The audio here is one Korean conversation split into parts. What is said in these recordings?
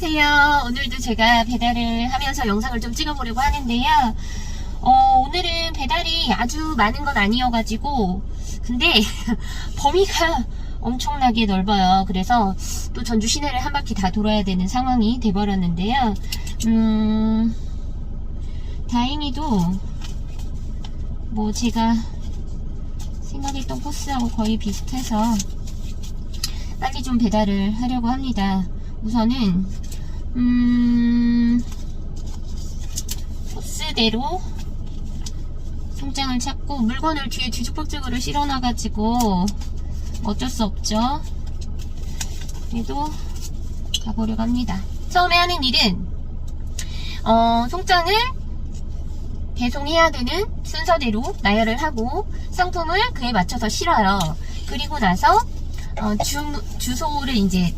안녕하세요. 오늘도 제가 배달을 하면서 영상을 좀 찍어보려고 하는데요. 오늘은 배달이 아주 많은 건 아니어가지고 근데 범위가 엄청나게 넓어요. 그래서 또 전주 시내를 한 바퀴 다 돌아야 되는 상황이 돼버렸는데요. 다행히도 뭐 제가 생각했던 코스하고 거의 비슷해서 빨리 좀 배달을 하려고 합니다. 우선은 코스대로 송장을 찾고 물건을 뒤에 뒤죽박죽으로 실어놔가지고 어쩔 수 없죠. 그래도 가보려고 합니다. 처음에 하는 일은 송장을 배송해야 되는 순서대로 나열을 하고 상품을 그에 맞춰서 실어요. 그리고 나서 주소를 이제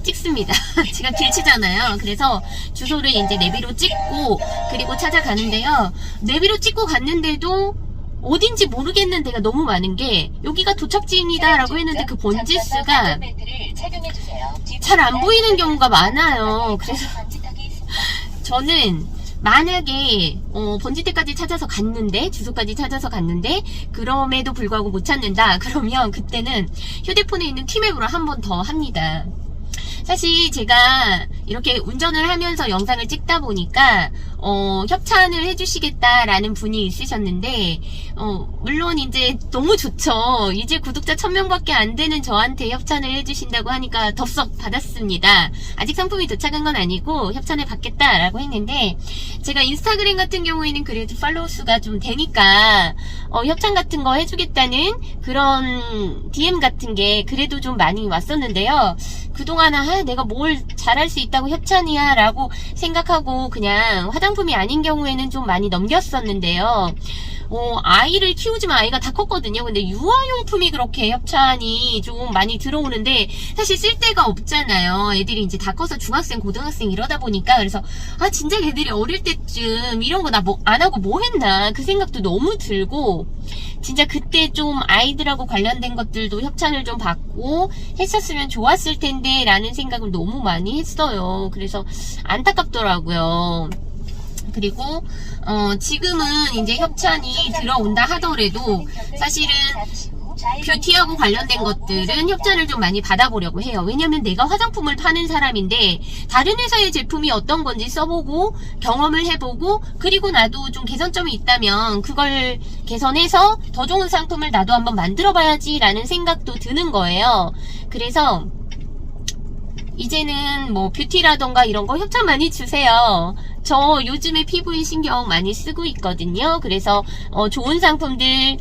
찍습니다. 제가 길치잖아요. 그래서 주소를 이제 내비로 찍고 그리고 찾아가는데요. 내비로 찍고 갔는데도 어딘지 모르겠는 데가 너무 많은 게, 여기가 도착지입니다 라고 했는데 그 번지수가 잘 안 보이는 경우가 많아요. 그래서 저는 만약에 번지대까지 찾아서 갔는데, 주소까지 찾아서 갔는데 그럼에도 불구하고 못 찾는다 그러면 그때는 휴대폰에 있는 티맵으로 한 번 더 합니다. 사실 제가 이렇게 운전을 하면서 영상을 찍다 보니까 협찬을 해주시겠다라는 분이 있으셨는데 물론 이제 너무 좋죠. 이제 구독자 1000명밖에 안 되는 저한테 협찬을 해주신다고 하니까 덥석 받았습니다. 아직 상품이 도착한 건 아니고 협찬을 받겠다라고 했는데, 제가 인스타그램 같은 경우에는 그래도 팔로우 수가 좀 되니까 협찬 같은 거 해주겠다는 그런 DM 같은 게 그래도 좀 많이 왔었는데요. 그동안 내가 뭘 잘할 수 있다고 협찬이야 라고 생각하고 그냥 화장품이 아닌 경우에는 좀 많이 넘겼었는데요. 아이를 키우지만 아이가 다 컸거든요. 근데 유아용품이 그렇게 협찬이 좀 많이 들어오는데 사실 쓸 데가 없잖아요. 애들이 이제 다 커서 중학생, 고등학생 이러다 보니까. 그래서 진작 애들이 어릴 때쯤 이런 거 나 뭐 안 하고 뭐 했나 그 생각도 너무 들고, 진짜 그때 좀 아이들하고 관련된 것들도 협찬을 좀 받고 했었으면 좋았을 텐데 라는 생각을 너무 많이 했어요. 그래서 안타깝더라고요. 그리고 지금은 이제 협찬이 들어온다 하더라도 사실은 뷰티하고 관련된 것들은 협찬을 좀 많이 받아보려고 해요. 왜냐면 내가 화장품을 파는 사람인데 다른 회사의 제품이 어떤 건지 써보고 경험을 해보고, 그리고 나도 좀 개선점이 있다면 그걸 개선해서 더 좋은 상품을 나도 한번 만들어 봐야지 라는 생각도 드는 거예요. 그래서 이제는 뭐 뷰티라던가 이런 거 협찬 많이 주세요. 저 요즘에 피부에 신경 많이 쓰고 있거든요. 그래서 좋은 상품들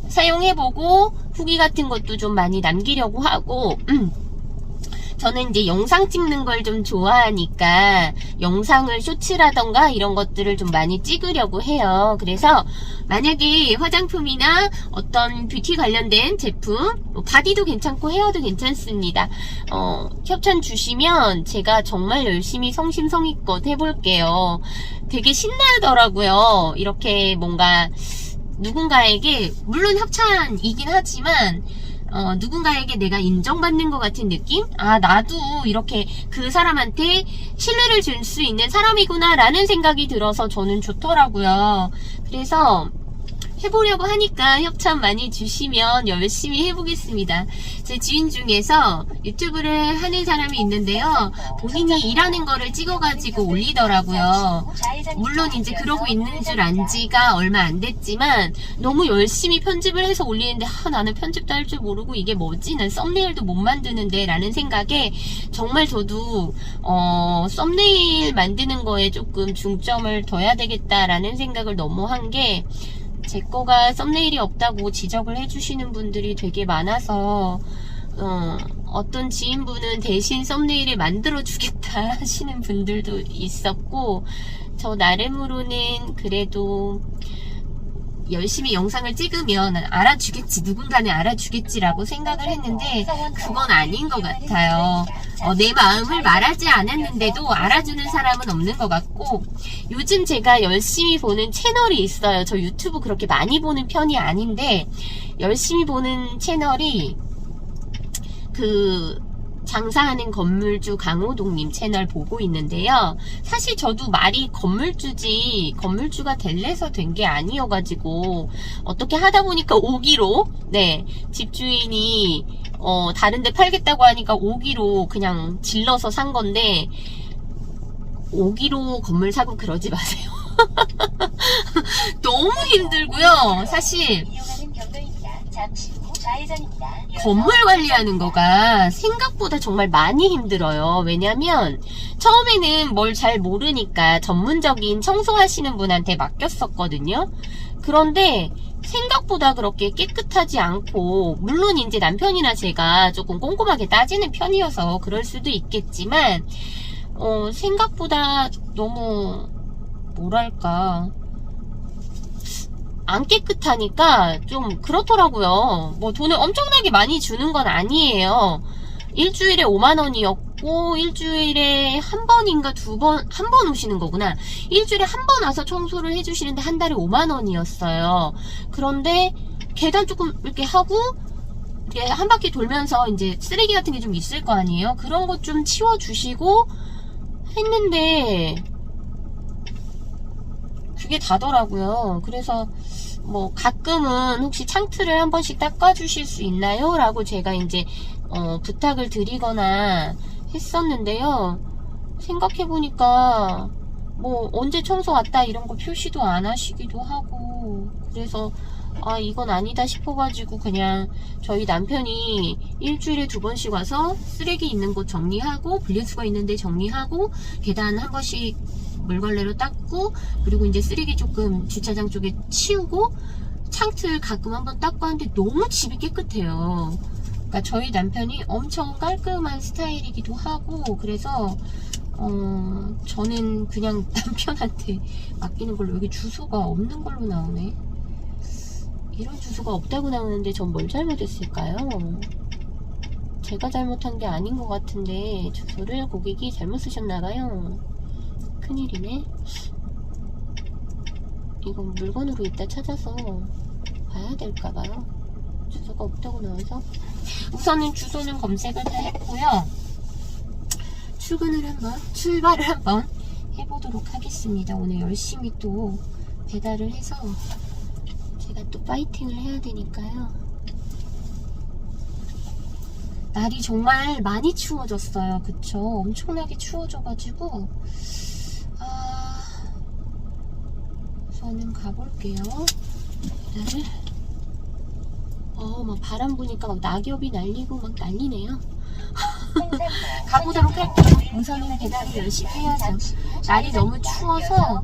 사용해보고 후기 같은 것도 좀 많이 남기려고 하고, 저는 이제 영상 찍는 걸 좀 좋아하니까 영상을 쇼츠라던가 이런 것들을 좀 많이 찍으려고 해요. 그래서 만약에 화장품이나 어떤 뷰티 관련된 제품, 바디도 괜찮고 헤어도 괜찮습니다. 협찬 주시면 제가 정말 열심히 성심성의껏 해볼게요. 되게 신나더라고요. 이렇게 뭔가 누군가에게, 물론 협찬이긴 하지만 누군가에게 내가 인정받는 것 같은 느낌? 나도 이렇게 그 사람한테 신뢰를 줄 수 있는 사람이구나 라는 생각이 들어서 저는 좋더라고요. 그래서 해보려고 하니까 협찬 많이 주시면 열심히 해보겠습니다. 제 지인 중에서 유튜브를 하는 사람이 있는데요. 본인이 일하는 거를 찍어가지고 올리더라고요. 물론 이제 그러고 있는 줄 안 지가 얼마 안 됐지만 너무 열심히 편집을 해서 올리는데 나는 편집도 할 줄 모르고 이게 뭐지? 난 썸네일도 못 만드는데 라는 생각에 정말 저도 썸네일 만드는 거에 조금 중점을 둬야 되겠다라는 생각을 너무 한 게, 제 거가 썸네일이 없다고 지적을 해주시는 분들이 되게 많아서 어떤 지인분은 대신 썸네일을 만들어 주겠다 하시는 분들도 있었고, 저 나름으로는 그래도 열심히 영상을 찍으면 알아주겠지, 누군가는 알아주겠지라고 생각을 했는데 그건 아닌 것 같아요. 내 마음을 말하지 않았는데도 알아주는 사람은 없는 것 같고, 요즘 제가 열심히 보는 채널이 있어요. 저 유튜브 그렇게 많이 보는 편이 아닌데 열심히 보는 채널이 장사하는 건물주 강호동님 채널 보고 있는데요. 사실 저도 말이 건물주가 될래서 된 게 아니어가지고 어떻게 하다 보니까 오기로, 네, 집주인이 다른데 팔겠다고 하니까 오기로 그냥 질러서 산 건데, 오기로 건물 사고 그러지 마세요. 너무 힘들고요. 사실 건물 관리하는 거가 생각보다 정말 많이 힘들어요. 왜냐면 처음에는 뭘 잘 모르니까 전문적인 청소하시는 분한테 맡겼었거든요. 그런데 생각보다 그렇게 깨끗하지 않고, 물론 이제 남편이나 제가 조금 꼼꼼하게 따지는 편이어서 그럴 수도 있겠지만, 생각보다 너무 뭐랄까, 안 깨끗하니까 좀 그렇더라고요. 뭐 돈을 엄청나게 많이 주는 건 아니에요. 일주일에 5만원이었고, 일주일에 한 번인가 한 번 오시는 거구나. 일주일에 한 번 와서 청소를 해주시는데 한 달에 5만원이었어요. 그런데 계단 조금 이렇게 하고, 이렇게 한 바퀴 돌면서 이제 쓰레기 같은 게 좀 있을 거 아니에요? 그런 것 좀 치워주시고 했는데, 그게 다더라고요. 그래서 뭐 가끔은 혹시 창틀을 한 번씩 닦아주실 수 있나요? 라고 제가 이제 부탁을 드리거나 했었는데요. 생각해보니까 뭐 언제 청소 왔다 이런 거 표시도 안 하시기도 하고, 그래서 아, 이건 아니다 싶어가지고 그냥 저희 남편이 일주일에 2번씩 와서 쓰레기 있는 곳 정리하고, 분리수거 있는데 정리하고, 계단 한 번씩 물걸레로 닦고, 그리고 이제 쓰레기 조금 주차장 쪽에 치우고, 창틀 가끔 한번 닦고 하는데 너무 집이 깨끗해요. 그러니까 저희 남편이 엄청 깔끔한 스타일이기도 하고, 그래서 저는 그냥 남편한테 맡기는 걸로. 여기 주소가 없는 걸로 나오네. 이런 주소가 없다고 나오는데 전 뭘 잘못했을까요? 제가 잘못한 게 아닌 것 같은데 주소를 고객이 잘못 쓰셨나봐요. 큰일이네. 이건 물건으로 이따 찾아서 봐야 될까봐요. 주소가 없다고 나와서. 우선은 주소는 검색을 다 했고요. 출발을 한번 해보도록 하겠습니다. 오늘 열심히 또 배달을 해서 제가 또 파이팅을 해야 되니까요. 날이 정말 많이 추워졌어요. 그쵸? 엄청나게 추워져가지고 우선은 가볼게요. 배달을. 막 바람 부니까 막 낙엽이 날리고 막 난리네요. 가보도록 할게요. 우선은 배달을 열심히 해야죠. 날이 너무 추워서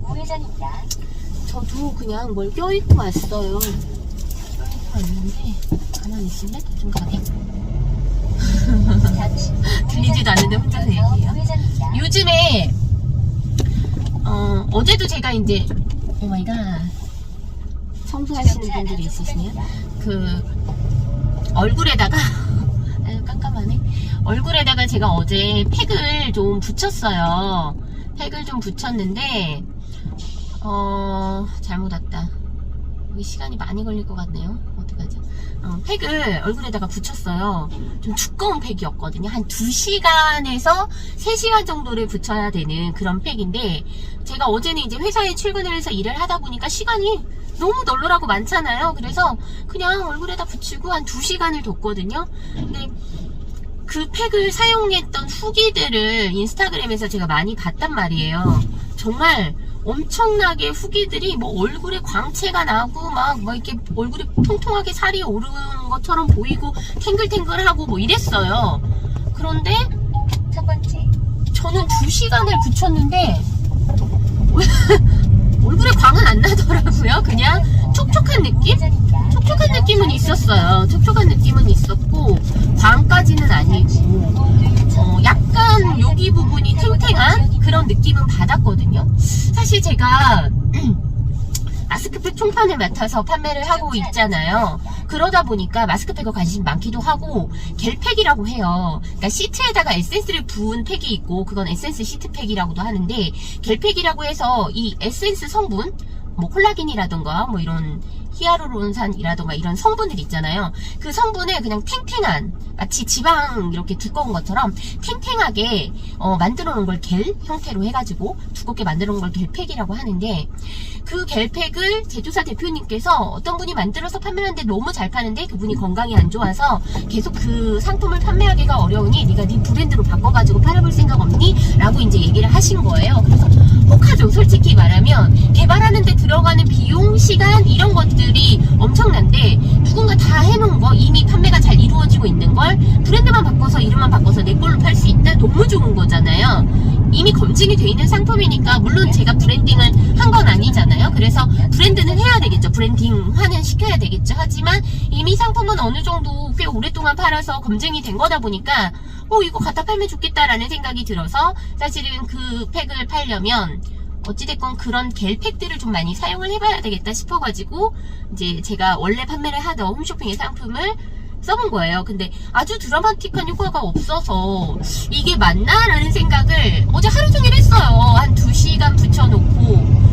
저도 그냥 뭘 껴입고 왔어요. 껴입고 왔는데 가만히 있을래? 좀 가게. 들리지도 않는데 혼자서 얘기해요. 요즘에 어제도 제가 이제 오마이갓 청소하시는 분들이 있으시네요. 얼굴에다가 아유 깜깜하네. 얼굴에다가 제가 어제 팩을 좀 붙였어요. 팩을 좀 붙였는데 잘못 왔다. 여기 시간이 많이 걸릴 것 같네요. 어떡하죠? 팩을 얼굴에다가 붙였어요. 좀 두꺼운 팩이었거든요. 한 2시간에서 3시간 정도를 붙여야 되는 그런 팩인데, 제가 어제는 이제 회사에 출근을 해서 일을 하다 보니까 시간이 너무 널널하고 많잖아요. 그래서 그냥 얼굴에다 붙이고 한 2시간을 뒀거든요. 근데 그 팩을 사용했던 후기들을 인스타그램에서 제가 많이 봤단 말이에요. 정말 엄청나게 후기들이 뭐 얼굴에 광채가 나고 막 이렇게 얼굴에 통통하게 살이 오르는 것처럼 보이고 탱글탱글하고 뭐 이랬어요. 그런데 첫 번째, 저는 2시간을 붙였는데 얼굴에 광은 안 나더라고요. 그냥 촉촉한 느낌? 촉촉한 느낌은 있었어요. 촉촉한 느낌은 있었고 광까지는 아니고 약간 여기 부분이 탱탱한 그런 느낌은 받았거든요. 사실 제가 마스크팩 총판을 맡아서 판매를 하고 있잖아요. 그러다 보니까 마스크팩에 관심이 많기도 하고, 겔팩이라고 해요. 그러니까 시트에다가 에센스를 부은 팩이 있고, 그건 에센스 시트팩이라고도 하는데, 겔팩이라고 해서 이 에센스 성분, 뭐 콜라겐이라던가 뭐 이런 히아루론산이라던가 이런 성분들 있잖아요. 그 성분을 그냥 탱탱한, 마치 지방 이렇게 두꺼운 것처럼 탱탱하게 만들어 놓은 걸 겔 형태로 해가지고 두껍게 만들어 놓은 걸 겔팩이라고 하는데, 그 겔팩을 제조사 대표님께서 어떤 분이 만들어서 판매하는데 너무 잘 파는데 그분이 건강이 안 좋아서 계속 그 상품을 판매하기가 어려우니 네가 네 브랜드로 바꿔가지고 팔아볼 생각 없니? 라고 이제 얘기를 하신 거예요. 그래서 혹하죠. 솔직히 말하면 개발하는데 들어가는 비용, 시간 이런 것들이 엄청난데 누군가 다 해놓은 거, 이미 판매가 잘 이루어지고 있는 걸 브랜드만 바꿔서 이름만 바꿔서 내 걸로 팔 수 있다? 너무 좋은 거잖아요. 이미 검증이 돼 있는 상품이니까, 물론 제가 브랜딩을 한 건 아니잖아요. 그래서 브랜드는 해야 되겠죠. 브랜딩화는 시켜야 되겠죠. 하지만 이미 상품은 어느 정도 꽤 오랫동안 팔아서 검증이 된 거다 보니까 이거 갖다 팔면 좋겠다라는 생각이 들어서, 사실은 그 팩을 팔려면 어찌됐건 그런 겔팩들을 좀 많이 사용을 해봐야 되겠다 싶어가지고 이제 제가 원래 판매를 하던 홈쇼핑의 상품을 써본 거예요. 근데 아주 드라마틱한 효과가 없어서 이게 맞나? 라는 생각을 어제 하루 종일 했어요. 한 2시간 붙여놓고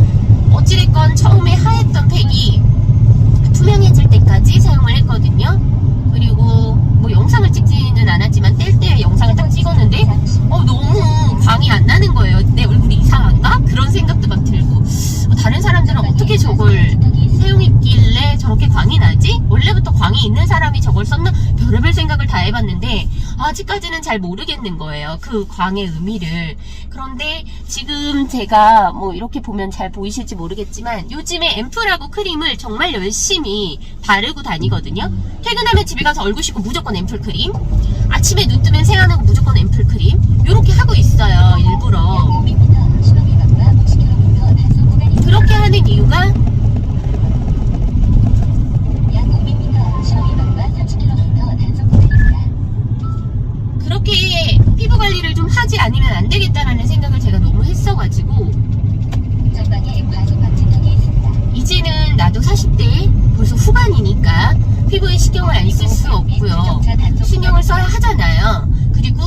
어찌됐건 처음에 하였던 팩이 투명해질 때까지 사용을 했거든요. 그리고 뭐 영상을 찍지는 않았지만 뗄 때 영상을 딱 찍었는데 너무 광이 안 나는 거예요. 내 얼굴이 이상한가? 그런 생각도 막 들고, 다른 사람들은 어떻게 저걸 사용했길래 저렇게 광이 나지? 원래부터 광이 있는 사람이 저걸 썼나? 별의별 생각을 다 해봤는데 아직까지는 잘 모르겠는 거예요. 그 광의 의미를. 그런데 지금 제가 뭐 이렇게 보면 잘 보이실지 모르겠지만 요즘에 앰플하고 크림을 정말 열심히 바르고 다니거든요. 퇴근하면 집에 가서 얼굴 씻고 무조건 앰플 크림, 아침에 눈 뜨면 세안하고 무조건 앰플 크림, 요렇게 하고 있어요. 일부러. 그렇게 하는 이유가 그렇게 피부 관리를 좀 하지 않으면 안 되겠다라는 생각을 제가 너무 했어가지고, 이제는 나도 40대 벌써 후반이니까 피부에 신경을 안 쓸 수 없고요. 신경을 써야 하잖아요. 그리고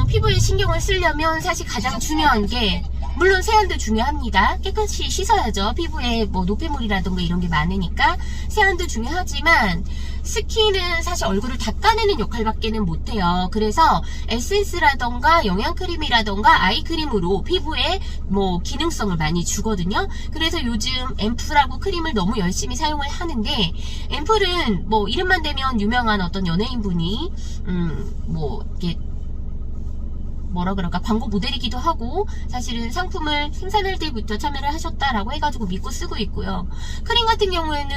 피부에 신경을 쓰려면 사실 가장 중요한 게, 물론 세안도 중요합니다. 깨끗이 씻어야죠. 피부에 뭐 노폐물이라던가 이런 게 많으니까 세안도 중요하지만 스킨은 사실 얼굴을 닦아내는 역할밖에는 못해요. 그래서 에센스라던가 영양크림이라던가 아이크림으로 피부에 뭐 기능성을 많이 주거든요. 그래서 요즘 앰플하고 크림을 너무 열심히 사용을 하는데, 앰플은 뭐 이름만 대면 유명한 어떤 연예인분이 뭐 이렇게 뭐라 그럴까, 광고 모델이기도 하고 사실은 상품을 생산할 때부터 참여를 하셨다라고 해가지고 믿고 쓰고 있고요. 크림 같은 경우에는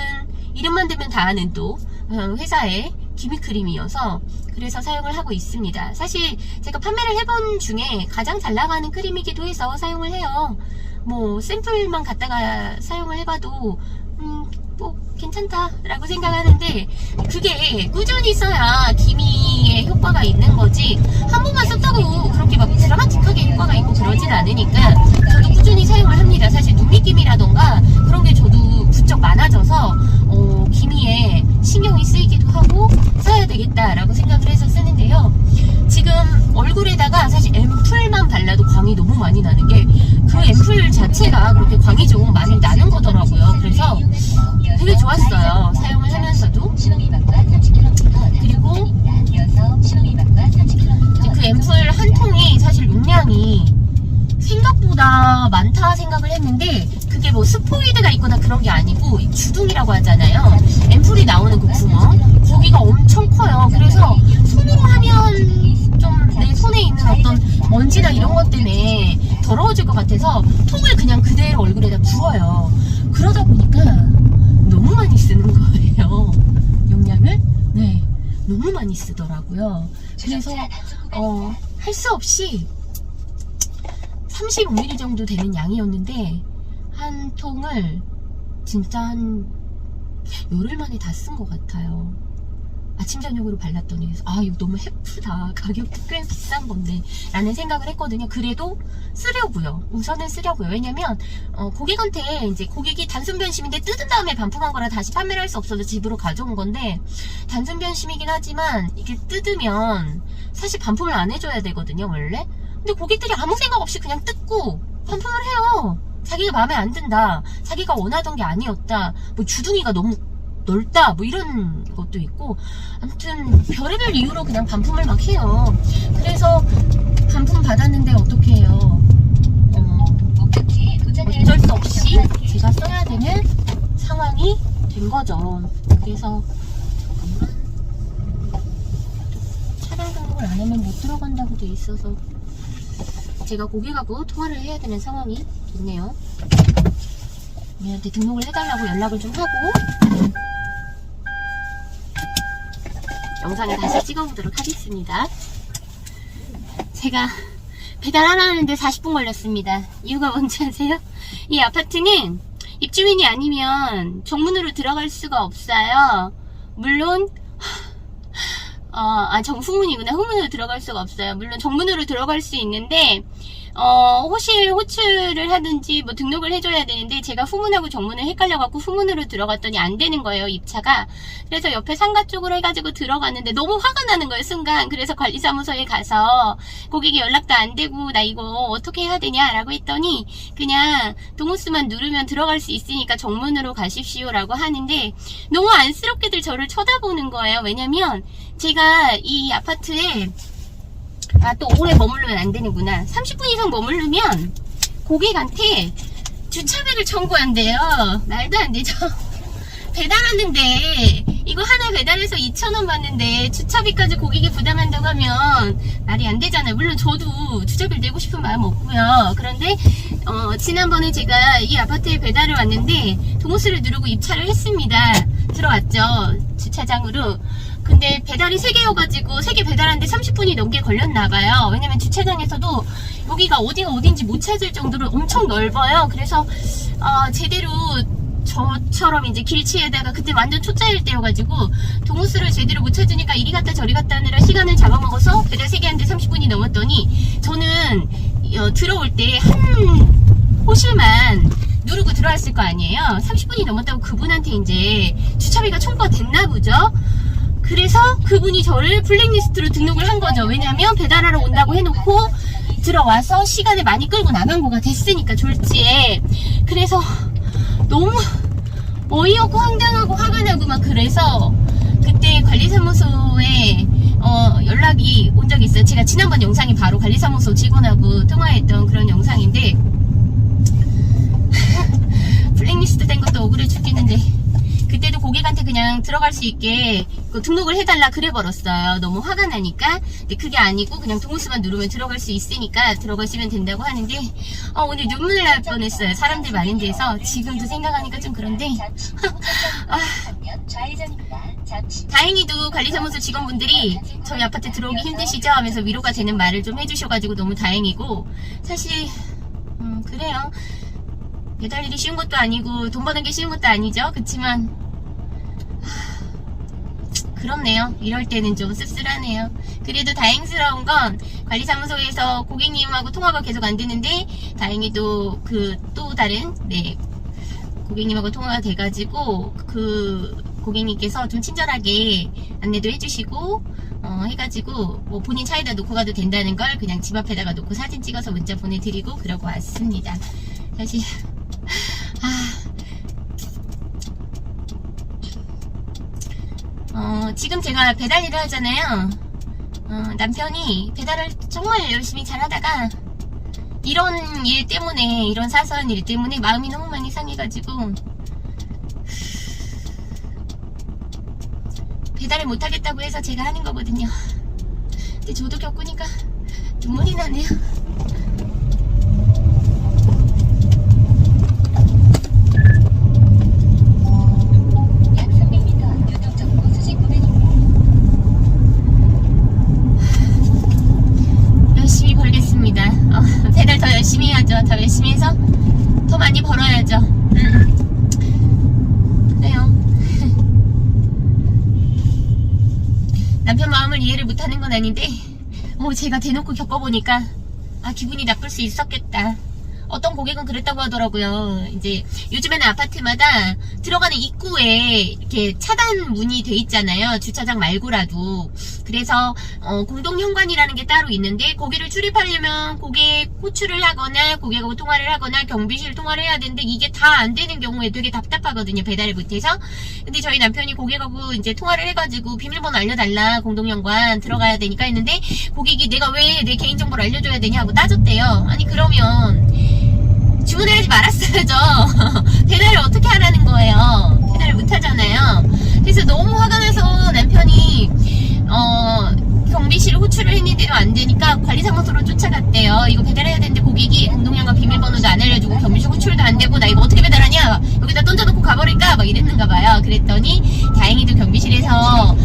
이름만 대면 다 아는 또 회사의 기미크림이어서 그래서 사용을 하고 있습니다. 사실 제가 판매를 해본 중에 가장 잘 나가는 크림이기도 해서 사용을 해요. 뭐 샘플만 갖다가 사용을 해봐도 뭐 괜찮다라고 생각하는데, 그게 꾸준히 써야 기미에 효과가 있는 거지 한 번만 썼다고 그렇게 막 드라마틱하게 효과가 있고 그러진 않으니까 저도 꾸준히 사용을 합니다. 사실 눈밑기미라던가 그런 게 저도 부쩍 많아져서 기미에 신경이 쓰이기도 하고 써야 되겠다라고 생각을 해서 쓰는데요. 지금 얼굴에다가 사실 앰플만 발라도 광이 너무 많이 나는 게, 그 앰플 자체가 그렇게 광이 좀 많이 나는 거더라고요. 그래서 되게 좋았어요. 사용을 하면서도. 그리고 그 앰플 한 통이 사실 용량이 생각보다 많다 생각을 했는데, 그게 뭐 스포이드가 있거나 그런 게 아니고 주둥이라고 하잖아요. 앰플이 나오는 그 구멍, 거기가 엄청 커요. 그래서 손으로 하면 좀 내 손에 있는 어떤 먼지나 이런 것 때문에 더러워질 것 같아서 통을 그냥 그대로 얼굴에다 부어요. 그러다 보니까 너무 많이 쓰는 거예요. 용량을. 네, 너무 많이 쓰더라고요. 그래서 할 수 없이 35ml 정도 되는 양이었는데 한 통을 진짜 한 열흘 만에 다 쓴 것 같아요. 아침 저녁으로 발랐더니 이거 너무 예쁘다, 가격도 꽤 비싼 건데 라는 생각을 했거든요. 그래도 쓰려고요. 우선은 쓰려고요. 왜냐면 고객한테, 이제 고객이 단순 변심인데 뜯은 다음에 반품한 거라 다시 판매를 할 수 없어서 집으로 가져온 건데, 단순 변심이긴 하지만 이게 뜯으면 사실 반품을 안 해줘야 되거든요 원래. 근데 고객들이 아무 생각 없이 그냥 뜯고 반품을 해요. 자기가 마음에 안 든다, 자기가 원하던 게 아니었다, 뭐 주둥이가 너무 넓다, 뭐 이런 것도 있고, 아무튼 별의별 이유로 그냥 반품을 막 해요. 그래서 반품 받았는데 어떻게 해요? 어쩔 수 없이 제가 써야 되는 상황이 된 거죠. 그래서 차량 등록을 안 하면 못 들어간다고 돼 있어서 제가 고객하고 통화를 해야 되는 상황이 됐네요. 얘한테 등록을 해달라고 연락을 좀 하고 영상을 다시 찍어보도록 하겠습니다. 제가 배달하라 하는데 40분 걸렸습니다. 이유가 뭔지 아세요? 이 아파트는 입주민이 아니면 정문으로 들어갈 수가 없어요. 물론 정후문이구나. 후문으로 들어갈 수가 없어요. 물론 정문으로 들어갈 수 있는데 호출을 하든지 뭐 등록을 해줘야 되는데 제가 후문하고 정문을 헷갈려갖고 후문으로 들어갔더니 안 되는 거예요, 입차가. 그래서 옆에 상가 쪽으로 해가지고 들어갔는데 너무 화가 나는 거예요, 순간. 그래서 관리사무소에 가서 고객이 연락도 안 되고 나 이거 어떻게 해야 되냐라고 했더니 그냥 동호수만 누르면 들어갈 수 있으니까 정문으로 가십시오 라고 하는데 너무 안쓰럽게들 저를 쳐다보는 거예요. 왜냐면 제가 이 아파트에 또 오래 머무르면 안 되는구나. 30분 이상 머무르면 고객한테 주차비를 청구한대요. 말도 안 되죠. 배달하는데 이거 하나 배달해서 2,000원 받는데 주차비까지 고객이 부담한다고 하면 말이 안 되잖아요. 물론 저도 주차비를 내고 싶은 마음 없고요. 그런데 지난번에 제가 이 아파트에 배달을 왔는데 동호수를 누르고 입차를 했습니다. 들어왔죠, 주차장으로. 근데 배달이 3개여가지고 3개 배달하는데 30분이 넘게 걸렸나봐요. 왜냐면 주차장에서도 여기가 어디가 어딘지 못 찾을 정도로 엄청 넓어요. 그래서 제대로 저처럼 이제 길치에다가 그때 완전 초짜일 때여가지고 동호수를 제대로 못 찾으니까 이리 갔다 저리 갔다 하느라 시간을 잡아먹어서 배달 3개 하는데 30분이 넘었더니 저는 들어올 때 한 호실만 누르고 들어왔을 거 아니에요. 30분이 넘었다고 그분한테 이제 주차비가 청구가 됐나 보죠. 그래서 그분이 저를 블랙리스트로 등록을 한 거죠. 왜냐면 배달하러 온다고 해놓고 들어와서 시간을 많이 끌고 나간 거가 됐으니까, 졸지에. 그래서 너무 어이없고 황당하고 화가 나고 막 그래서 그때 관리사무소에 연락이 온 적이 있어요. 제가 지난번 영상이 바로 관리사무소 직원하고 통화했던 그런 영상인데 블랙리스트 된 것도 억울해 죽겠는데 그때도 고객한테 그냥 들어갈 수 있게 등록을 해달라 그래 버렸어요. 너무 화가 나니까. 근데 그게 아니고 그냥 동호수만 누르면 들어갈 수 있으니까 들어가시면 된다고 하는데 오늘 눈물 날 뻔했어요. 사람들 많은 데서. 지금도 생각하니까 좀 그런데 다행히도 관리사무소 직원분들이 저희 아파트 들어오기 힘드시죠 하면서 위로가 되는 말을 좀 해주셔가지고 너무 다행이고, 사실 그래요. 배달 일이 쉬운 것도 아니고 돈 버는 게 쉬운 것도 아니죠. 그치만 그렇네요. 이럴 때는 좀 씁쓸하네요. 그래도 다행스러운 건 관리사무소에서 고객님하고 통화가 계속 안 되는데 다행히도 또 다른 고객님하고 통화가 돼가지고 그 고객님께서 좀 친절하게 안내도 해주시고 해가지고 뭐 본인 차에다 놓고 가도 된다는 걸 그냥 집 앞에다가 놓고 사진 찍어서 문자 보내드리고 그러고 왔습니다. 사실 지금 제가 배달 일을 하잖아요. 남편이 배달을 정말 열심히 잘하다가 이런 일 때문에, 이런 사소한 일 때문에 마음이 너무 많이 상해가지고 배달을 못하겠다고 해서 제가 하는 거거든요. 근데 저도 겪으니까 눈물이 나네요. 배달 더 열심히 해야죠. 더 열심히 해서 더 많이 벌어야죠. 그래요. 남편 마음을 이해를 못하는 건 아닌데 제가 대놓고 겪어보니까 기분이 나쁠 수 있었겠다. 어떤 고객은 그랬다고 하더라고요. 이제 요즘에는 아파트마다 들어가는 입구에 이렇게 차단 문이 돼 있잖아요. 주차장 말고라도. 그래서 공동 현관이라는 게 따로 있는데 거기를 출입하려면 고객 호출을 하거나 고객하고 통화를 하거나 경비실 통화를 해야 되는데 이게 다 안 되는 경우에 되게 답답하거든요. 배달을 못해서. 근데 저희 남편이 고객하고 이제 통화를 해가지고 비밀번호 알려달라, 공동 현관 들어가야 되니까 했는데 고객이 내가 왜 내 개인정보를 알려줘야 되냐 하고 따졌대요. 아니 그러면 주문을 하지 말았어야죠. 배달을 어떻게 하라는 거예요. 배달을 못 하잖아요. 그래서 너무 화가 나서 남편이 경비실 호출을 했는데도 안 되니까 관리사무소로 쫓아갔대요. 이거 배달해야 되는데 고객이 공동현관 비밀번호도 안 알려주고 경비실 호출도 안 되고 나 이거 어떻게 배달하냐? 여기다 던져놓고 가버릴까? 막 이랬는가 봐요. 그랬더니 다행히도 경비실에서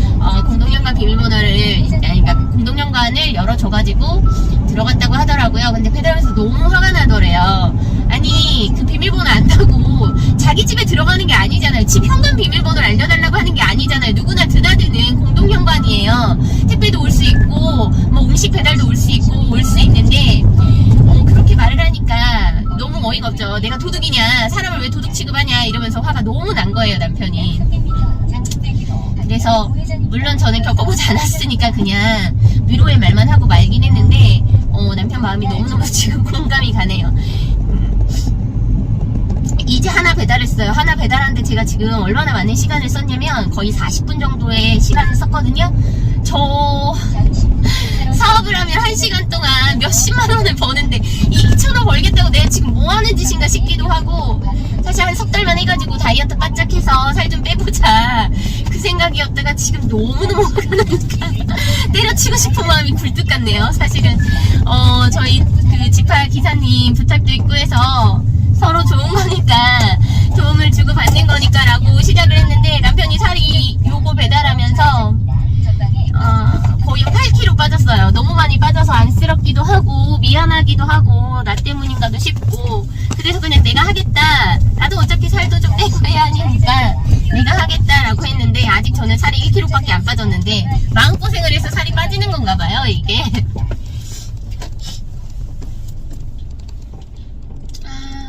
공동현관 비밀번호를 그러니까 공동현관을 열어줘가지고 들어갔다고 하더라고요. 근데 배달하면서 너무 화가 나더래요. 아니 그 비밀번호 안다고 자기 집에 들어가는 게 아니잖아요. 집 현관 비밀번호를 알려달라고 하는 게 아니잖아요. 누구나 드나드는 공동현관이에요. 택배도 올 수 있고 뭐 음식 배달도 올 수 있고 올 수 있는데 그렇게 말을 하니까 너무 어이가 없죠. 내가 도둑이냐, 사람을 왜 도둑 취급하냐 이러면서 화가 너무 난 거예요, 남편이. 그래서 물론 저는 겪어보지 않았으니까 그냥 위로의 말만 하고 말긴 했는데 남편 마음이 너무너무 지금 공감이 가네요. 이제 하나 배달했어요. 하나 배달하는데 제가 지금 얼마나 많은 시간을 썼냐면 거의 40분 정도의 시간을 썼거든요. 저 사업을 하면 1시간 동안 몇십만 원을 버는데 이 2,000원 벌겠다고 내가 지금 뭐 하는 짓인가 싶기도 하고, 사실 한 석 달만 해가지고 다이어트 바짝 해서 살 좀 빼보자 그 생각이었다가 지금 너무너무 화가 나니까 때려치고 싶은 마음이 굴뚝 같네요. 사실은 저희 그 지파 기사님 부탁도 있고 해서 서로 좋은 거니까 도움을 주고 받는 거니까 라고 시작을 했는데 남편이 살이 요거 배달하면서 거의 8kg 빠졌어야 너무 많이 빠져서 안쓰럽기도 하고 미안하기도 하고 나 때문인가도 싶고, 그래서 그냥 내가 하겠다, 나도 어차피 살도 좀 빼고 해야 하니까 내가 하겠다라고 했는데 아직 저는 살이 1kg밖에 안 빠졌는데 마음고생을 해서 살이 빠지는 건가 봐요 이게.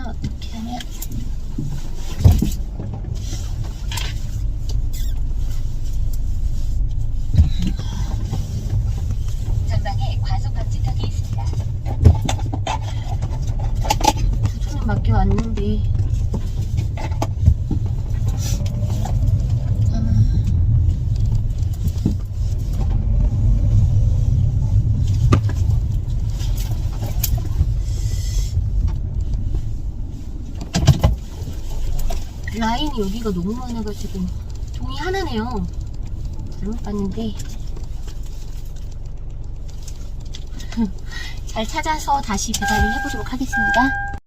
어떻게 하냐. 전방에 과속 방지턱이 있습니다. 주문을 맡겨왔는데 라인이 여기가 너무 많아가지고 종이 하나네요. 잘못 봤는데 잘 찾아서 다시 배달을 해보도록 하겠습니다.